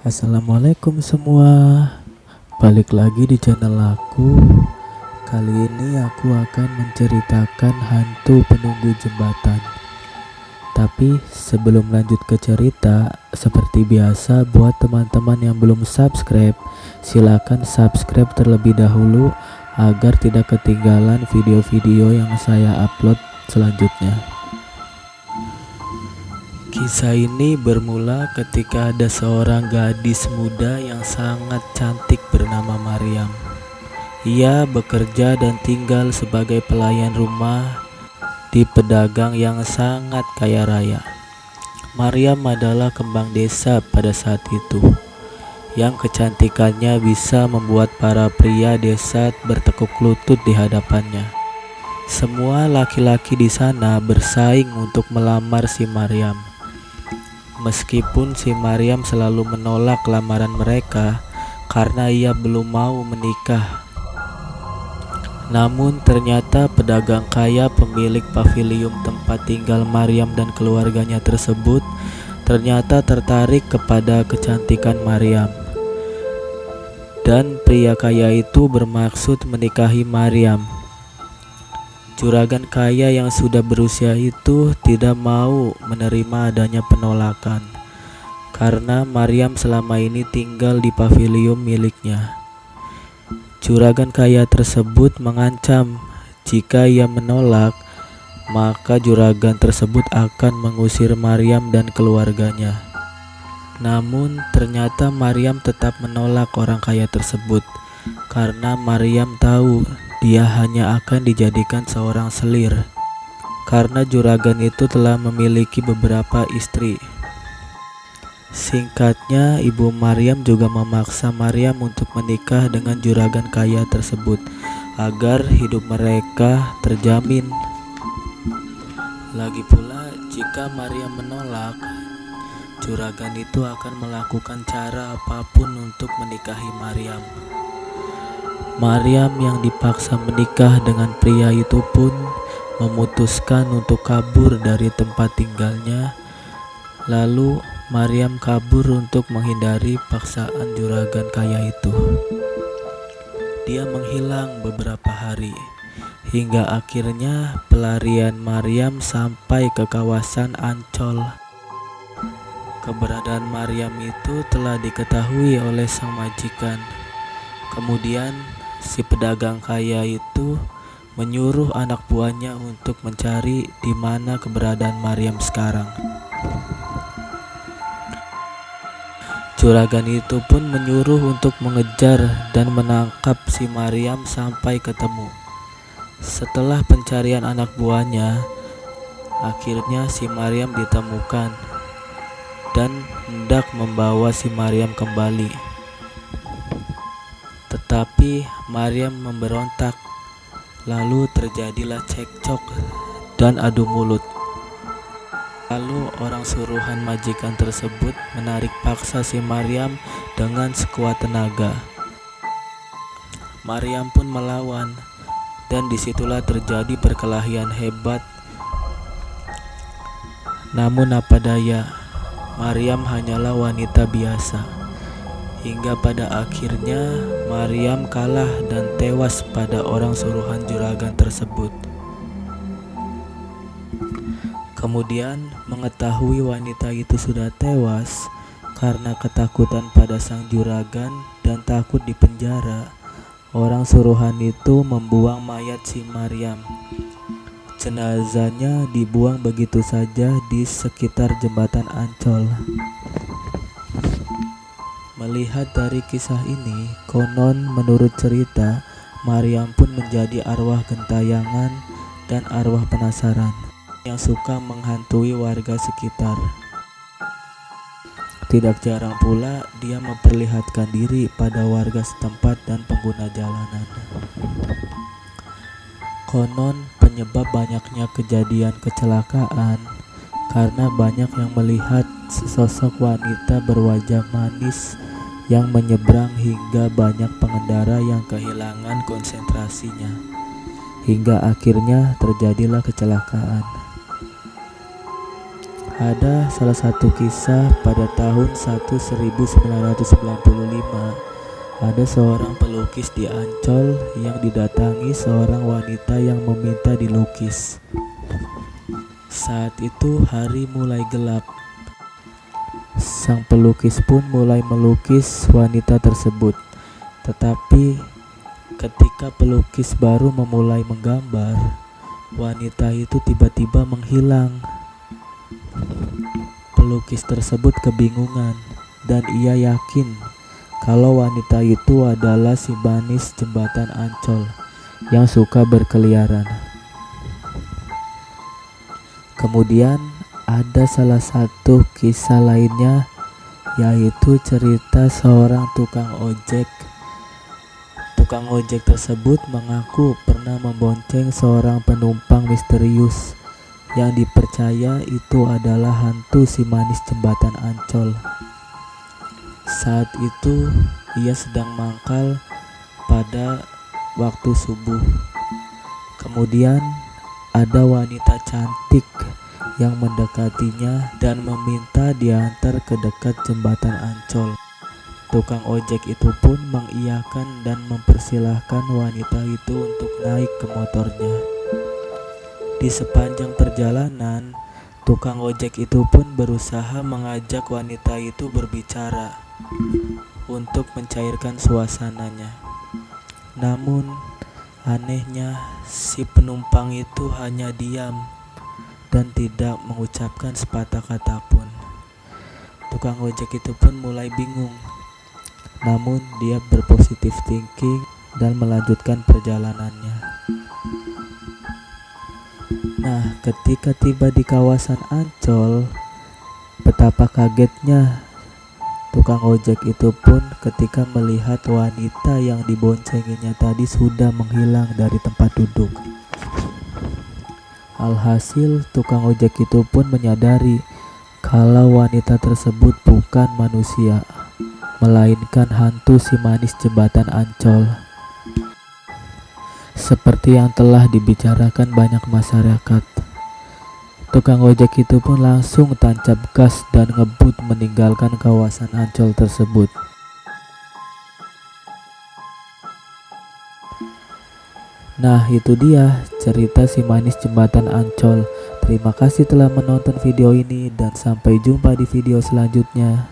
Assalamualaikum semua. Balik lagi di channel aku. Kali ini aku akan menceritakan hantu penunggu jembatan. Tapi sebelum lanjut ke cerita, seperti biasa buat teman-teman yang belum subscribe, silakan subscribe terlebih dahulu agar tidak ketinggalan video-video yang saya upload selanjutnya. Kisah ini bermula ketika ada seorang gadis muda yang sangat cantik bernama Maryam. Ia bekerja dan tinggal sebagai pelayan rumah di pedagang yang sangat kaya raya. Maryam adalah kembang desa pada saat itu, yang kecantikannya bisa membuat para pria desa bertekuk lutut di hadapannya. Semua laki-laki di sana bersaing untuk melamar si Maryam. Meskipun si Maryam selalu menolak lamaran mereka karena ia belum mau menikah. Namun ternyata pedagang kaya pemilik pavilium tempat tinggal Maryam dan keluarganya tersebut ternyata tertarik kepada kecantikan Maryam. Dan pria kaya itu bermaksud menikahi Maryam. Juragan kaya yang sudah berusia itu tidak mau menerima adanya penolakan karena Maryam selama ini tinggal di pavilium miliknya. Juragan kaya tersebut mengancam jika ia menolak, maka juragan tersebut akan mengusir Maryam dan keluarganya. Namun ternyata Maryam tetap menolak orang kaya tersebut karena Maryam tahu dia hanya akan dijadikan seorang selir karena juragan itu telah memiliki beberapa istri. Singkatnya, ibu Maryam juga memaksa Maryam untuk menikah dengan juragan kaya tersebut agar hidup mereka terjamin. Lagi pula, jika Maryam menolak, juragan itu akan melakukan cara apapun untuk menikahi Maryam. Maryam yang dipaksa menikah dengan pria itu pun memutuskan untuk kabur dari tempat tinggalnya. Lalu Maryam kabur untuk menghindari paksaan juragan kaya itu. Dia menghilang beberapa hari hingga akhirnya pelarian Maryam sampai ke kawasan Ancol. Keberadaan Maryam itu telah diketahui oleh sang majikan. Kemudian si pedagang kaya itu menyuruh anak buahnya untuk mencari di mana keberadaan Maryam sekarang. Juragan itu pun menyuruh untuk mengejar dan menangkap si Maryam sampai ketemu. Setelah pencarian anak buahnya, akhirnya si Maryam ditemukan dan hendak membawa si Maryam kembali. Tetapi Maryam memberontak. Lalu terjadilah cekcok dan adu mulut. Lalu orang suruhan majikan tersebut menarik paksa si Maryam dengan sekuat tenaga. Maryam pun melawan dan disitulah terjadi perkelahian hebat. Namun apa daya, Maryam hanyalah wanita biasa. Hingga pada akhirnya Maryam kalah dan tewas pada orang suruhan juragan tersebut. Kemudian mengetahui wanita itu sudah tewas karena ketakutan pada sang juragan dan takut dipenjara, orang suruhan itu membuang mayat si Maryam. Jenazahnya dibuang begitu saja di sekitar jembatan Ancol. Melihat dari kisah ini, konon menurut cerita, Maryam pun menjadi arwah gentayangan dan arwah penasaran yang suka menghantui warga sekitar. Tidak jarang pula dia memperlihatkan diri pada warga setempat dan pengguna jalanan. Konon penyebab banyaknya kejadian kecelakaan karena banyak yang melihat sesosok wanita berwajah manis yang menyeberang hingga banyak pengendara yang kehilangan konsentrasinya, hingga akhirnya terjadilah kecelakaan. Ada salah satu kisah pada tahun 1995. Ada seorang pelukis di Ancol yang didatangi seorang wanita yang meminta dilukis. Saat itu hari mulai gelap. Sang pelukis pun mulai melukis wanita tersebut. Tetapi ketika pelukis baru memulai menggambar, wanita itu tiba-tiba menghilang. Pelukis tersebut kebingungan dan ia yakin kalau wanita itu adalah si manis jembatan Ancol yang suka berkeliaran. Kemudian ada salah satu kisah lainnya, yaitu cerita seorang tukang ojek. Tukang ojek tersebut mengaku pernah membonceng seorang penumpang misterius yang dipercaya itu adalah hantu si manis jembatan Ancol. Saat itu ia sedang mangkal pada waktu subuh. Kemudian ada wanita cantik yang mendekatinya dan meminta diantar ke dekat jembatan Ancol. Tukang ojek itu pun mengiyakan dan mempersilahkan wanita itu untuk naik ke motornya. Di sepanjang perjalanan, tukang ojek itu pun berusaha mengajak wanita itu berbicara untuk mencairkan suasananya. Namun anehnya si penumpang itu hanya diam dan tidak mengucapkan sepatah kata pun. Tukang ojek itu pun mulai bingung. Namun dia berpositif thinking dan melanjutkan perjalanannya. Nah, ketika tiba di kawasan Ancol, betapa kagetnya tukang ojek itu pun ketika melihat wanita yang diboncenginya tadi sudah menghilang dari tempat duduk. Alhasil, tukang ojek itu pun menyadari kalau wanita tersebut bukan manusia, melainkan hantu si manis jembatan Ancol. Seperti yang telah dibicarakan banyak masyarakat, tukang ojek itu pun langsung tancap gas dan ngebut meninggalkan kawasan Ancol tersebut. Nah, itu dia cerita si manis jembatan Ancol. Terima kasih telah menonton video ini dan sampai jumpa di video selanjutnya.